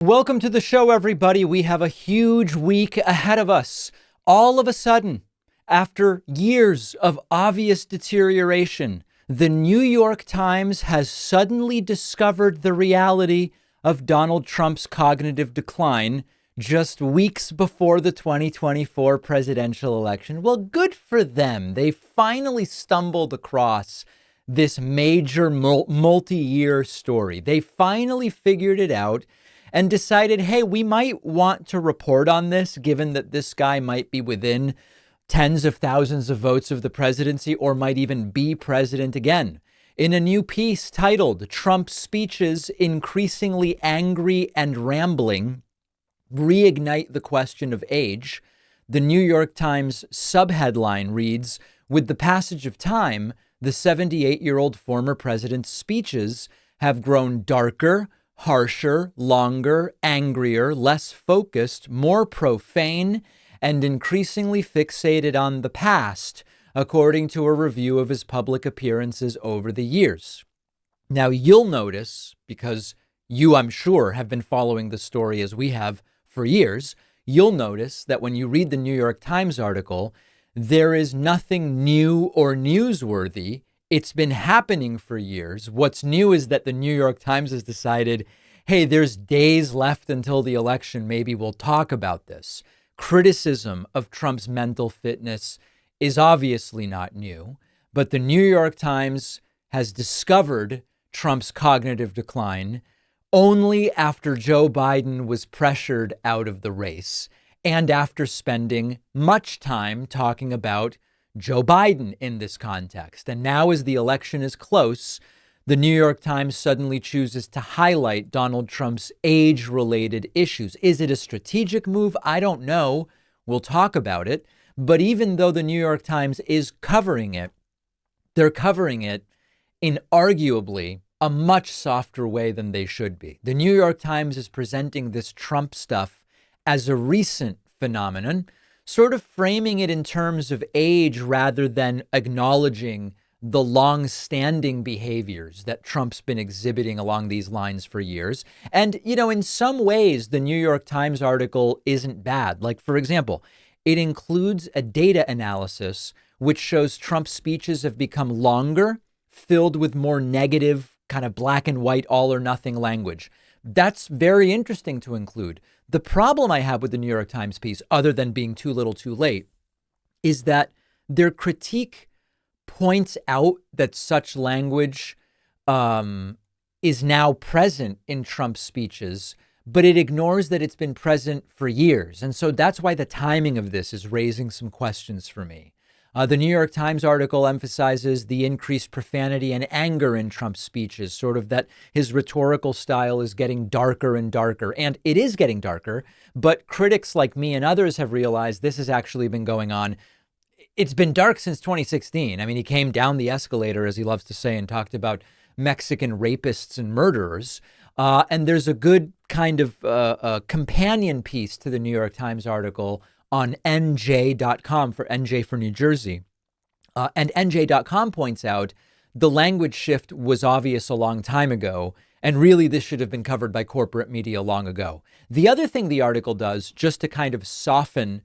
Welcome to the show, everybody. We have a huge week ahead of us. All of a sudden, after years of obvious deterioration, the New York Times has suddenly discovered the reality of Donald Trump's cognitive decline just weeks before the 2024 presidential election. Well, good for them. They finally stumbled across this major multi-year story. They finally figured it out and decided, hey, we might want to report on this, given that this guy might be within tens of thousands of votes of the presidency or might even be president again. In a new piece titled "Trump's Speeches Increasingly Angry and Rambling Reignite the Question of Age," the New York Times subheadline reads, "With the passage of time, the 78-year-old former president's speeches have grown darker, harsher, longer, angrier, less focused, more profane, and increasingly fixated on the past, according to a review of his public appearances over the years." Now, you'll notice, because you, I'm sure, have been following the story as we have for years, you'll notice that when you read the New York Times article, there is nothing new or newsworthy. It's been happening for years. What's new is that the New York Times has decided, hey, there's days left until the election. Maybe we'll talk about this. Criticism of Trump's mental fitness is obviously not new, but the New York Times has discovered Trump's cognitive decline only after Joe Biden was pressured out of the race and after spending much time talking about Joe Biden in this context. And now, as the election is close, the New York Times suddenly chooses to highlight Donald Trump's age-related issues. Is it a strategic move? I don't know. We'll talk about it. But even though the New York Times is covering it, they're covering it in arguably a much softer way than they should be. The New York Times is presenting this Trump stuff as a recent phenomenon, sort of framing it in terms of age rather than acknowledging the long-standing behaviors that Trump's been exhibiting along these lines for years. And, in some ways, the New York Times article isn't bad. Like, for example, it includes a data analysis which shows Trump's speeches have become longer, filled with more negative, kind of black and white, all or nothing language. That's very interesting to include. The problem I have with the New York Times piece, other than being too little too late, is that their critique points out that such language is now present in Trump's speeches, but it ignores that it's been present for years. And so that's why the timing of this is raising some questions for me. The New York Times article emphasizes the increased profanity and anger in Trump's speeches, sort of that his rhetorical style is getting darker and darker. And it is getting darker, but critics like me and others have realized this has actually been going on. It's been dark since 2016. I mean, he came down the escalator, as he loves to say, and talked about Mexican rapists and murderers. And there's a good kind of companion piece to the New York Times article on NJ.com, for NJ for New Jersey. And NJ.com points out the language shift was obvious a long time ago, and really this should have been covered by corporate media long ago. The other thing the article does, just to kind of soften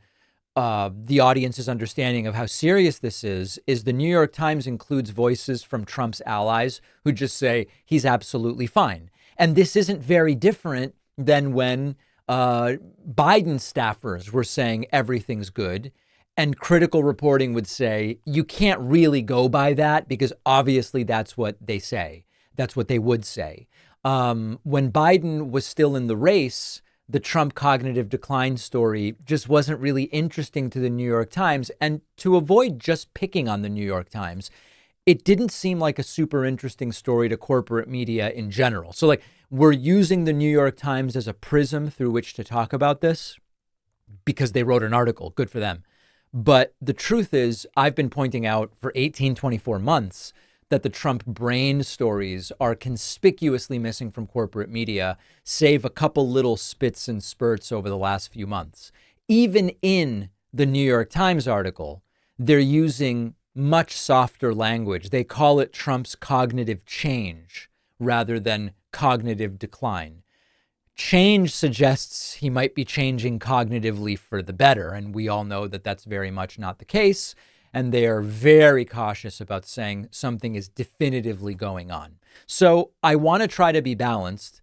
the audience's understanding of how serious this is the New York Times includes voices from Trump's allies who just say he's absolutely fine. And this isn't very different than when Biden staffers were saying everything's good, and critical reporting would say you can't really go by that because obviously that's what they say. That's what they would say. When Biden was still in the race, the Trump cognitive decline story just wasn't really interesting to the New York Times. And to avoid just picking on the New York Times, it didn't seem like a super interesting story to corporate media in general. So like, we're using the New York Times as a prism through which to talk about this because they wrote an article. Good for them. But the truth is, I've been pointing out for 24 months that the Trump brain stories are conspicuously missing from corporate media, save a couple little spits and spurts over the last few months. Even in the New York Times article, they're using much softer language. They call it Trump's cognitive change rather than cognitive decline. change suggests he might be changing cognitively for the better. And we all know that that's very much not the case. And they are very cautious about saying something is definitively going on. So I want to try to be balanced.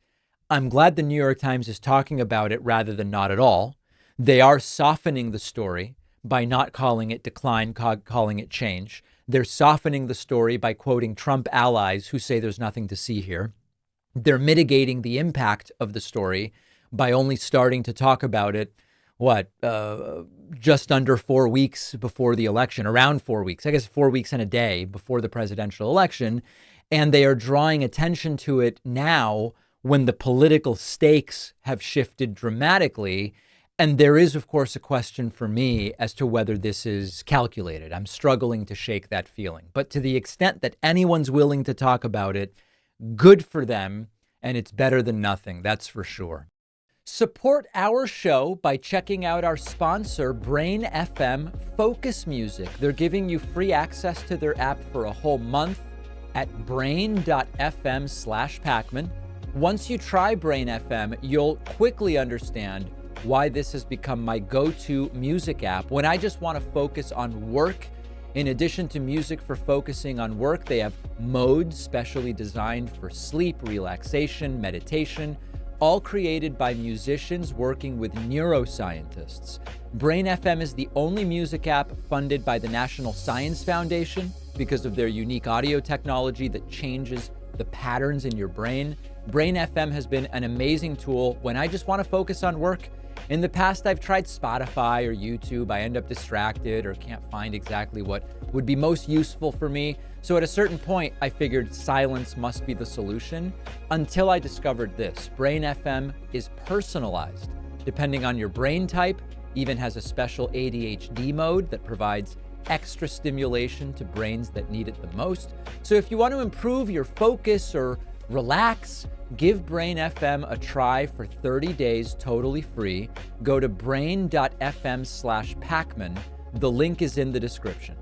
I'm glad the New York Times is talking about it rather than not at all. They are softening the story by not calling it decline, calling it change. They're softening the story by quoting Trump allies who say there's nothing to see here. They're mitigating the impact of the story by only starting to talk about it, just under 4 weeks before the election, around 4 weeks, I guess 4 weeks and a day before the presidential election. And they are drawing attention to it now when the political stakes have shifted dramatically. And there is, of course, a question for me as to whether this is calculated. I'm struggling to shake that feeling. But to the extent that anyone's willing to talk about it, good for them, and it's better than nothing, that's for sure. Support our show by checking out our sponsor, Brain FM Focus Music. They're giving you free access to their app for a whole month at brain.fm/Pacman. Once you try Brain FM, you'll quickly understand why this has become my go-to music app when I just want to focus on work. In addition to music for focusing on work, they have modes specially designed for sleep, relaxation, meditation, all created by musicians working with neuroscientists. Brain FM is the only music app funded by the National Science Foundation because of their unique audio technology that changes the patterns in your brain. Brain FM has been an amazing tool when I just want to focus on work. In the past, I've tried Spotify or YouTube. I end up distracted or can't find exactly what would be most useful for me. So at a certain point, I figured silence must be the solution until I discovered this. Brain FM is personalized depending on your brain type, even has a special ADHD mode that provides extra stimulation to brains that need it the most. So if you want to improve your focus or relax, give Brain FM a try for 30 days totally free. Go to brain.fm/Pacman. The link is in the description.